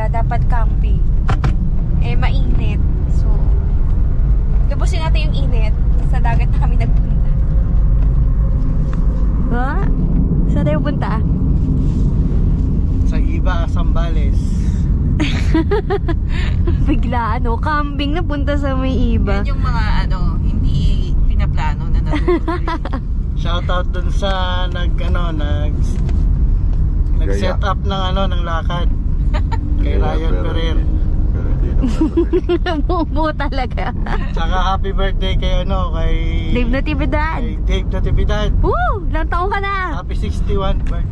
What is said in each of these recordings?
dapat camping. Eh, mainit. So, lubusin natin yung init. Sa dagat na kami nagpunta. Ha? Saan tayo punta? Sa iba, Sambales. Bigla, camping na punta sa may iba. Yan yung mga hindi pinaplano na natutuloy. Shoutout dun sa nag-set up ng lakad. Kay Ryan Ferrer. Pero hindi naman. Bobo talaga. Saka happy birthday kay Dave Natividad. kay Dave Natividad. Woo! Ilang taong ka na? Happy 61 birthday.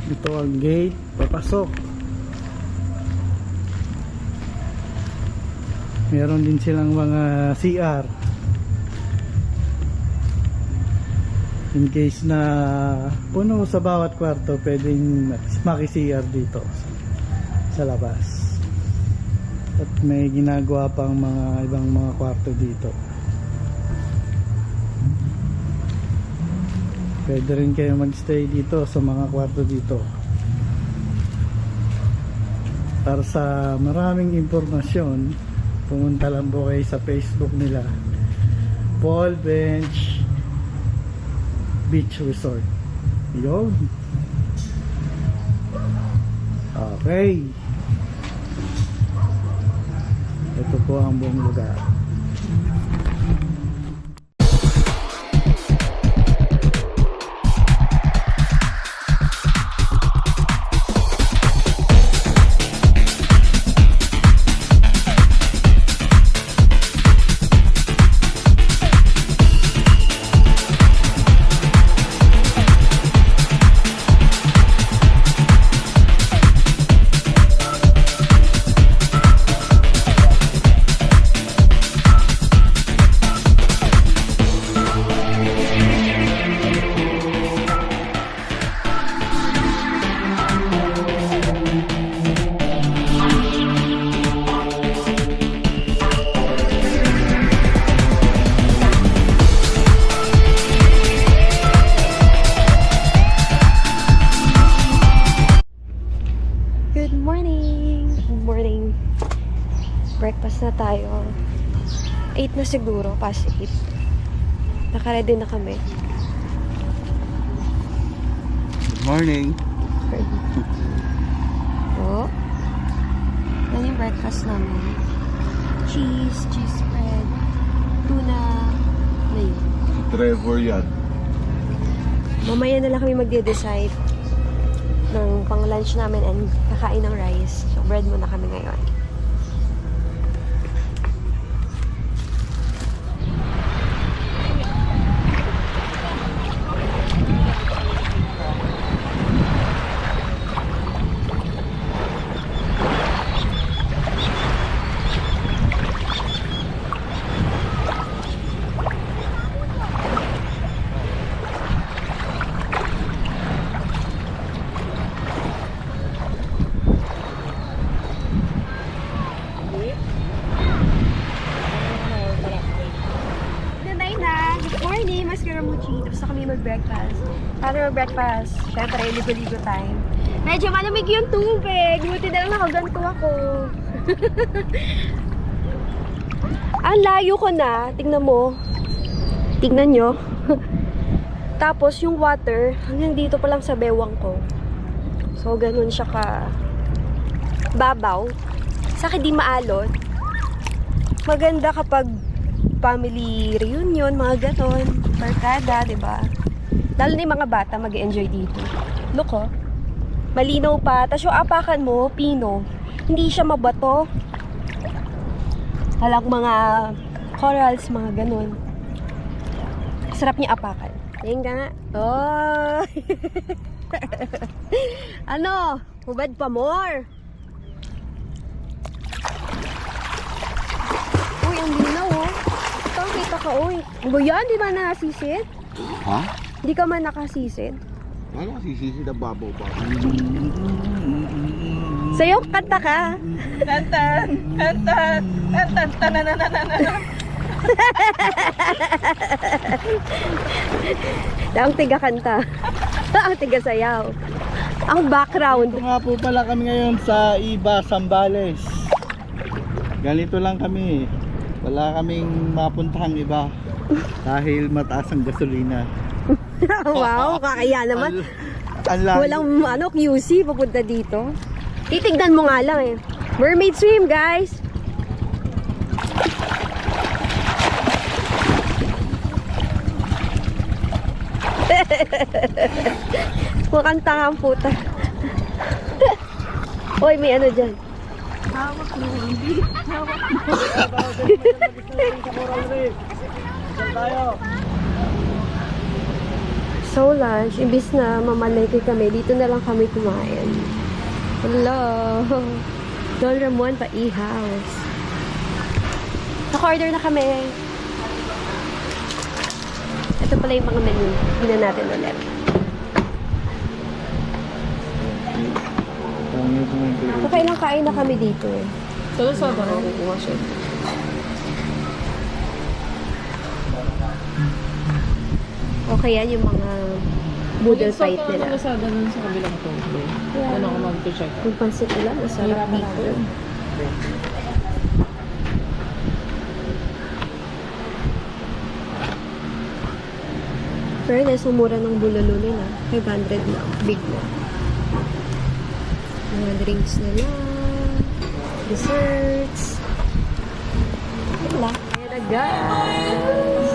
Ito ang gate, papasok. Meron din silang mga CR. In case na puno sa bawat kwarto, pwedeng maki-CR dito sa labas. At may ginagawa pang mga ibang mga kwarto dito. Pwede rin kayo magstay dito sa mga kwarto dito. Para sa maraming impormasyon, pumunta lang po kayo sa Facebook nila, Paul Bench Beach Resort. Yun. Okay. Ito po ang buong lugar. Breakfast na tayo. 8 na siguro, past 8. Naka-ready na kami. Good morning. Oh. Yan yung breakfast namin. Cheese spread, tuna, na yun. Trevor yan. Mamaya na lang kami magde-decide ng pang-lunch namin and kakain ng rice. So, bread muna kami ngayon. Tapos na kami mag-breakfast. Paano mag-breakfast? Siyempre, ligo-ligo time. Medyo malamig yung tubig. Buti na lang nakaganto ako. Ang layo ko na. Tingnan mo. Tingnan nyo. Tapos yung water, hanggang dito pa lang sa bewang ko. So, ganun siya ka babaw. Sa akin di maalon. Maganda kapag family reunion, mga ganon, barkada, diba? Lalo na yung mga bata mag-enjoy dito. Look, oh. Malinaw pa. Tapos yung apakan mo, pino. Hindi siya mabato. Halang mga corals, mga ganon. Sarap niya apakan. Tingnan nga. Oh! Ano? Hubad pa more. Uy, ang linaw, oh. Kita ka, uy. Ba yan? Di ba nakasisid? Ha? Di ka man nakasisid? Wala, sisisid ang babaw ba? Sa'yo, kanta ka. Tantan! Tantan! Tantan! Tananananana! Ang tiga kanta. Ang tiga sayaw. Ang background. Ito nga po pala kami ngayon sa Iba, Zambales. Ganito lang kami. Wala kaming mapuntahang iba. Dahil mataas ang gasolina. Wow, kakaya naman. Ang layo. Walang QC pupunta dito. Titignan mo nga lang eh. Mermaid swim, guys. Makanta nga ang puta. Hoy, may ano dyan. So lunch, imbis na mamalengke kami, dito na lang kami kumain. Hello! Don Ramon pa e-house. Naka-order na kami. Ito pala yung mga menu. Tingnan natin ulit. Okay lang, kain na kami dito eh. Sa ba ako kukuha siya? Okay yan yung mga noodle fight nila. Lazada nun sa kabilang tungkol. Yeah. Ano ko mag-check? Yung pansit nila, masarap dito. Fairness, umura ng bulalo nila. 500 lang. Big na. Mga drinks nila. Desserts. Wala. Ayan na, guys.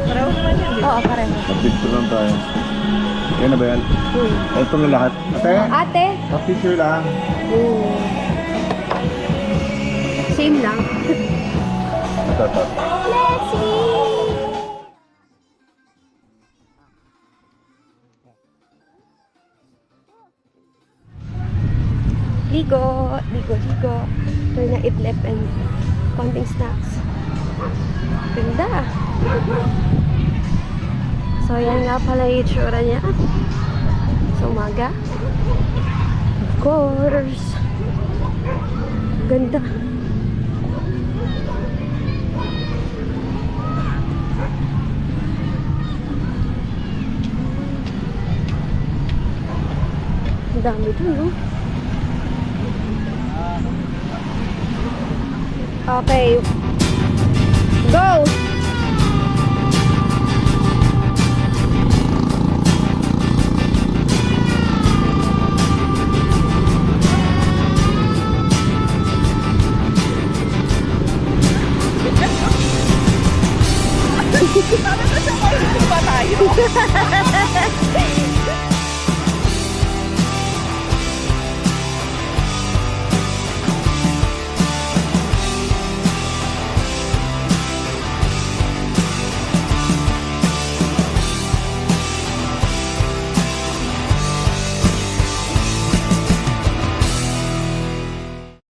Pareho naman yan. Oo, pareho. Picture lang tayo. Yan na ba yan? Ito na lahat. Ate, Ate. picture lang. Oo. Same lang. Ito. Let's see! Ligo. Ito na itlip and konting snacks. Ganda. So, yan nga pala yung itsura niya. Sa umaga. Of course. Ganda. Ang dami dun, no? Okay. Go! Ba tayo?